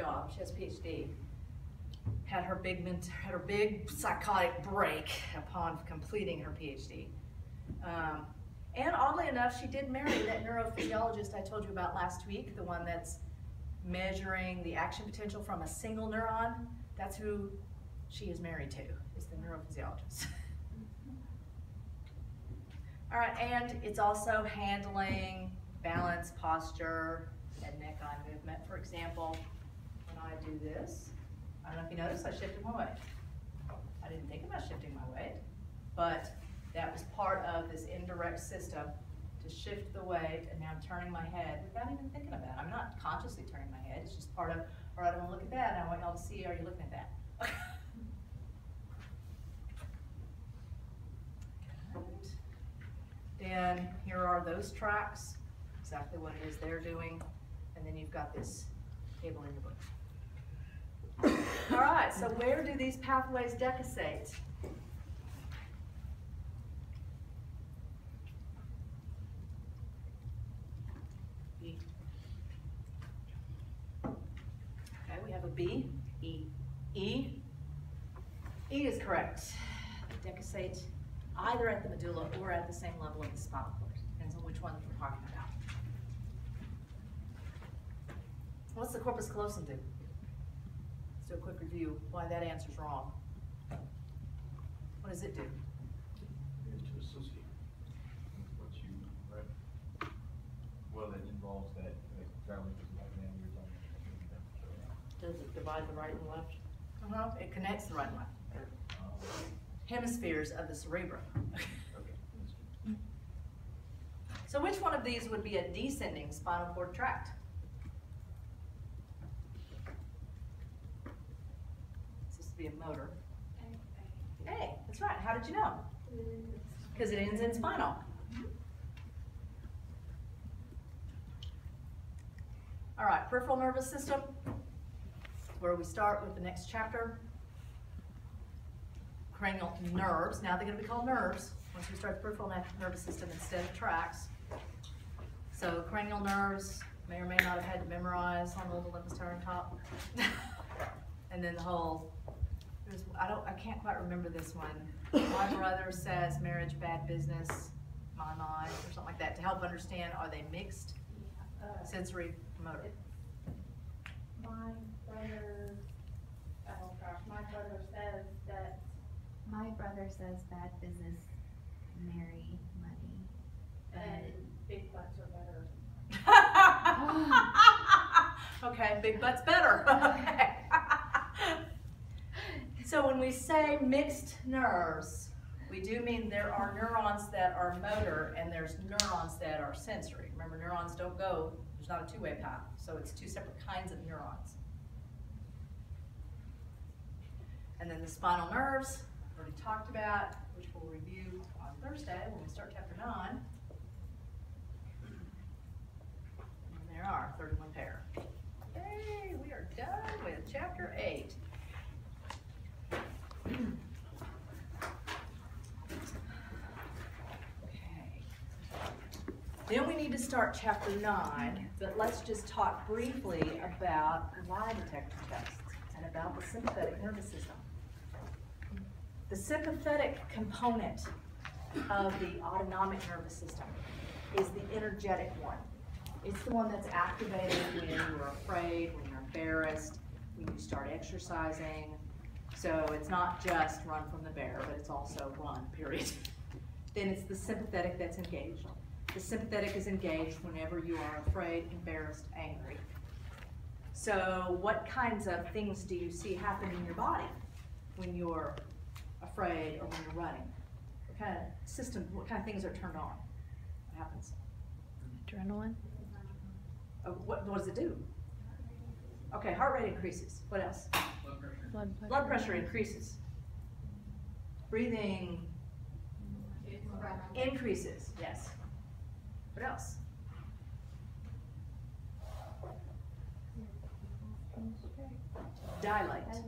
job. She has a PhD. Had her big psychotic break upon completing her PhD. And oddly enough, she did marry that neurophysiologist I told you about last week, the one that's measuring the action potential from a single neuron. That's who she is married to, is the neurophysiologist. All right, and it's also handling balance, posture, and neck-eye movement. For example, when I do this, I don't know if you noticed, I shifted my weight. I didn't think about shifting my weight, but that was part of this indirect system to shift the weight, and now I'm turning my head without even thinking about it. I'm not consciously turning my head, it's just part of, all right, I want to look at that, and I want y'all to see, are you looking at that? Then here are those tracks, exactly what it is they're doing, and then you've got this table in your book. All right, so where do these pathways decussate? B. Okay, we have a B, E, E. E is correct. Decussate either at the medulla or at the same level of the spinal cord. Depends on which one we're talking about. What's the corpus callosum do? Let's do a quick review why that answer's wrong. What does it do? To associate what you read. Well, that involves that traveling to the right hand, you're talking about. Does it divide the right and left? It connects the right and left. Hemispheres of the cerebrum. Okay. So which one of these would be a descending spinal cord tract? This would be a motor. A, that's right. How did you know? Because it ends in spinal. All right, peripheral nervous system, where we start with the next chapter. Cranial nerves, now they're going to be called nerves once we start the peripheral nervous system instead of tracts. So cranial nerves may or may not have had to memorize on the Olympus tower on top. And then the whole, I can't quite remember this one. My brother says marriage bad business, my mind, or something like that, to help understand, are they mixed? Sensory motor. My brother, oh gosh, my brother says that. My brother says bad business, marry money, And big butts are better. Okay, big butt's better. Okay. So when we say mixed nerves, we do mean there are neurons that are motor and there's neurons that are sensory. Remember, neurons don't go, there's not a two-way path, so it's two separate kinds of neurons. And then the spinal nerves, already talked about, which we'll review on Thursday when we start chapter 9. And there are 31 pair. Yay, we are done with chapter 8. Okay. Then we need to start chapter 9, but let's just talk briefly about lie detector tests and about the sympathetic nervous system. The sympathetic component of the autonomic nervous system is the energetic one. It's the one that's activated when you're afraid, when you're embarrassed, when you start exercising. So it's not just run from the bear, but it's also run, period. Then it's the sympathetic that's engaged. The sympathetic is engaged whenever you are afraid, embarrassed, angry. So what kinds of things do you see happen in your body when you're afraid or when you're running? What kind of system, what kind of things are turned on? What happens? adrenaline. What does it do? Okay, heart rate increases. What else? Blood pressure increases. Breathing increases. Yes. What else? Dilate.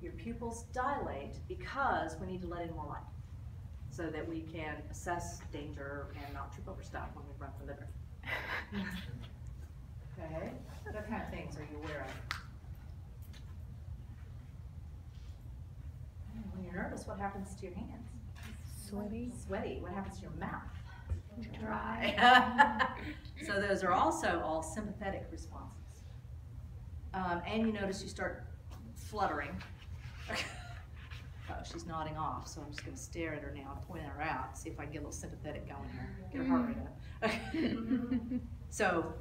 Your pupils dilate because we need to let in more light so that we can assess danger and not trip over stuff when we run from the river. Okay? What kind of things are you aware of? notice what happens to your hands. Sweaty. Sweaty. What happens to your mouth? Dry. So those are also all sympathetic responses. And you notice you start fluttering. Oh, she's nodding off, so I'm just going to stare at her now and point her out, see if I can get a little sympathetic going here, get her heart rate up. So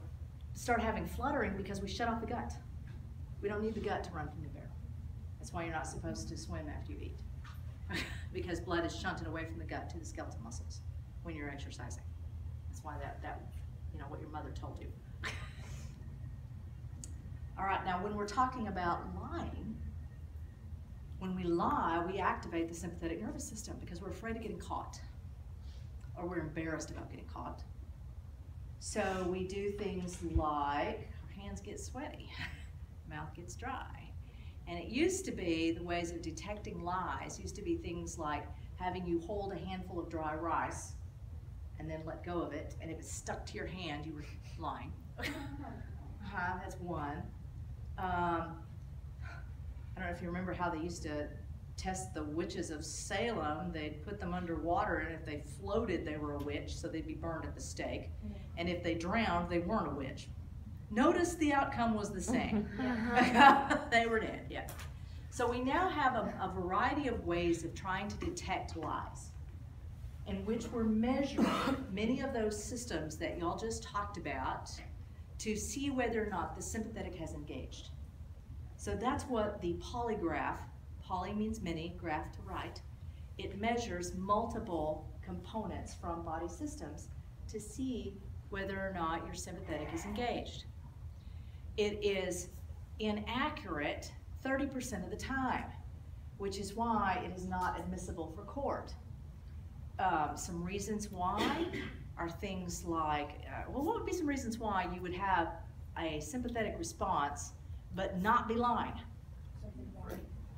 start having fluttering because we shut off the gut. We don't need the gut to run from the barrel. That's why you're not supposed to swim after you eat, because blood is shunted away from the gut to the skeletal muscles when you're exercising. That's why that you know, what your mother told you. All right, now when we're talking about lying, when we lie, we activate the sympathetic nervous system because we're afraid of getting caught, or we're embarrassed about getting caught. So we do things like our hands get sweaty, mouth gets dry. And it used to be, the ways of detecting lies used to be things like having you hold a handful of dry rice and then let go of it, and if it stuck to your hand, you were lying. That's one. I don't know if you remember how they used to test the witches of Salem. They'd put them underwater, and if they floated, they were a witch, so they'd be burned at the stake. And if they drowned, they weren't a witch. Notice the outcome was the same. They were dead, yeah. So we now have a variety of ways of trying to detect lies, in which we're measuring many of those systems that y'all just talked about to see whether or not the sympathetic has engaged. So that's what the polygraph, poly means many, graph to write, it measures multiple components from body systems to see whether or not your sympathetic is engaged. It is inaccurate 30% of the time, which is why it is not admissible for court. Some reasons why are things like, well, what would be some reasons why you would have a sympathetic response but not be lying?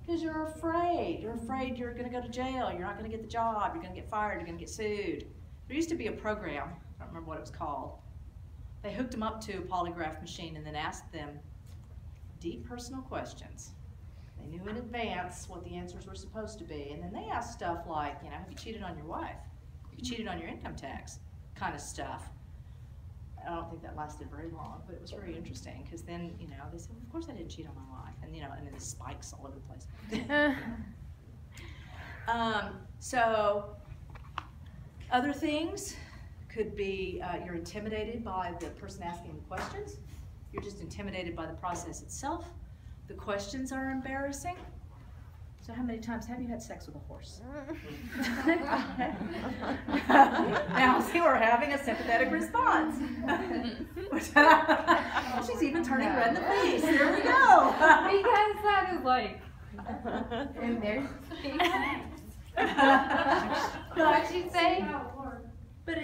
Because you're afraid. You're afraid you're going to go to jail. You're not going to get the job. You're going to get fired. You're going to get sued. There used to be a program, I don't remember what it was called. They hooked them up to a polygraph machine and then asked them deep personal questions. They knew in advance what the answers were supposed to be. And then they asked stuff like, you know, have you cheated on your wife? Have you cheated on your income tax? Kind of stuff. I don't think that lasted very long, but it was very interesting because then, you know, they said, well, of course I didn't cheat on my wife. And, you know, and then the spikes all over the place. So other things could be you're intimidated by the person asking the questions. You're just intimidated by the process itself. The questions are embarrassing. So how many times have you had sex with a horse? Now see, we're having a sympathetic response. She's even turning red in the face. There we go. Because that is like, and there's what'd you say? But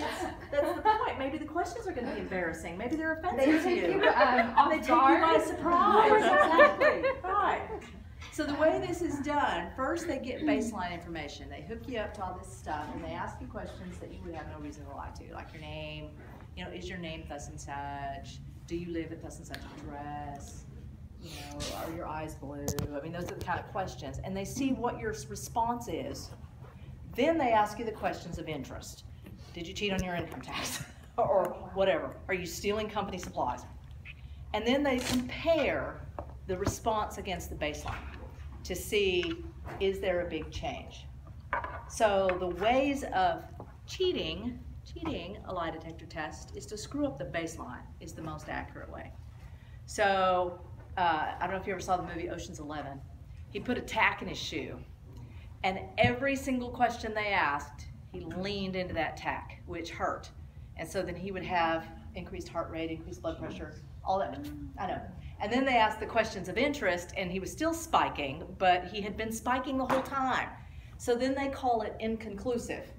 that's the point. Maybe the questions are going to be embarrassing. Maybe they're offensive They to take you. you off They take guard. you by surprise. Exactly. Right. So the way this is done, first they get baseline information. They hook you up to all this stuff, and they ask you questions that you would have no reason to lie to, like your name. You know, is your name thus and such? Do you live at thus and such address? You know, are your eyes blue? I mean, those are the kind of questions. And they see what your response is. Then they ask you the questions of interest. Did you cheat on your income tax? Or whatever. Are you stealing company supplies? And then they compare the response against the baseline to see, is there a big change? So the ways of cheating a lie detector test is to screw up the baseline is the most accurate way. So I don't know if you ever saw the movie Ocean's 11. He put a tack in his shoe, and every single question they asked, he leaned into that tack, which hurt. And so then he would have increased heart rate, increased blood pressure, all that. I know. And then they asked the questions of interest, and he was still spiking, but he had been spiking the whole time. So then they call it inconclusive.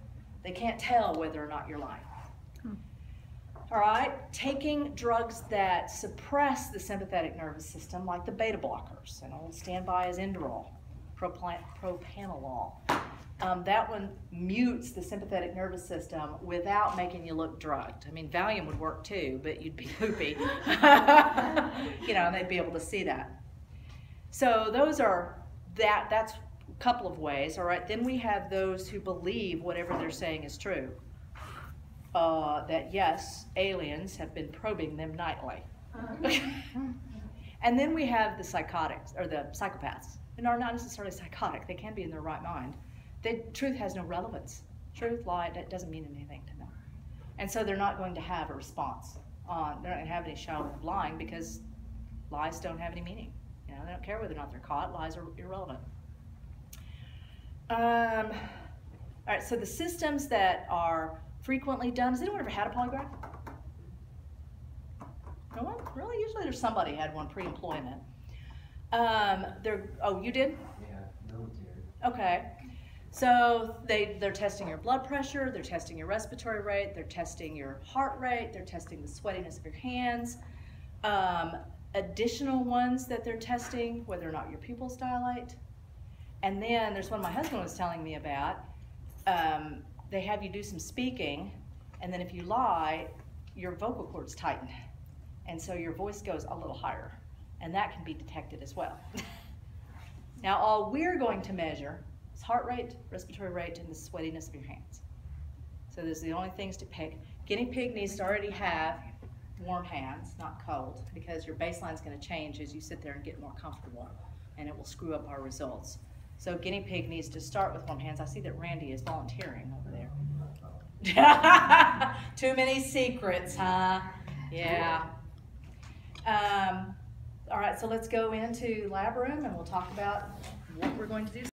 They can't tell whether or not you're lying. All right, taking drugs that suppress the sympathetic nervous system, like the beta blockers, and old standby is Inderol, propranolol. That one mutes the sympathetic nervous system without making you look drugged. I mean, Valium would work too, but you'd be loopy. You know, and they'd be able to see that. So those are, that's couple of ways, all right? Then we have those who believe whatever they're saying is true. That yes, aliens have been probing them nightly. And then we have the psychotics, or the psychopaths, and are not necessarily psychotic. They can be in their right mind. Truth has no relevance. Truth, lie, that doesn't mean anything to them. And so they're not going to have a response. They're not going to have any showing of lying because lies don't have any meaning. You know, they don't care whether or not they're caught. Lies are irrelevant. All right, so the systems that are frequently done, has anyone ever had a polygraph? No one? Really? Usually there's somebody who had one pre-employment. Oh, you did? Yeah, military. Okay. So they're testing your blood pressure, they're testing your respiratory rate, they're testing your heart rate, they're testing the sweatiness of your hands. Additional ones that they're testing, whether or not your pupils dilate. And then there's one my husband was telling me about. They have you do some speaking, and then if you lie, your vocal cords tighten. And so your voice goes a little higher. And that can be detected as well. Now all we're going to measure is heart rate, respiratory rate, and the sweatiness of your hands. So those are the only things to pick. Guinea pig needs to already have warm hands, not cold, because your baseline is going to change as you sit there and get more comfortable, and it will screw up our results. So guinea pig needs to start with warm hands. I see that Randy is volunteering over there. Too many secrets, huh? Yeah. All right, so let's go into lab room and we'll talk about what we're going to do.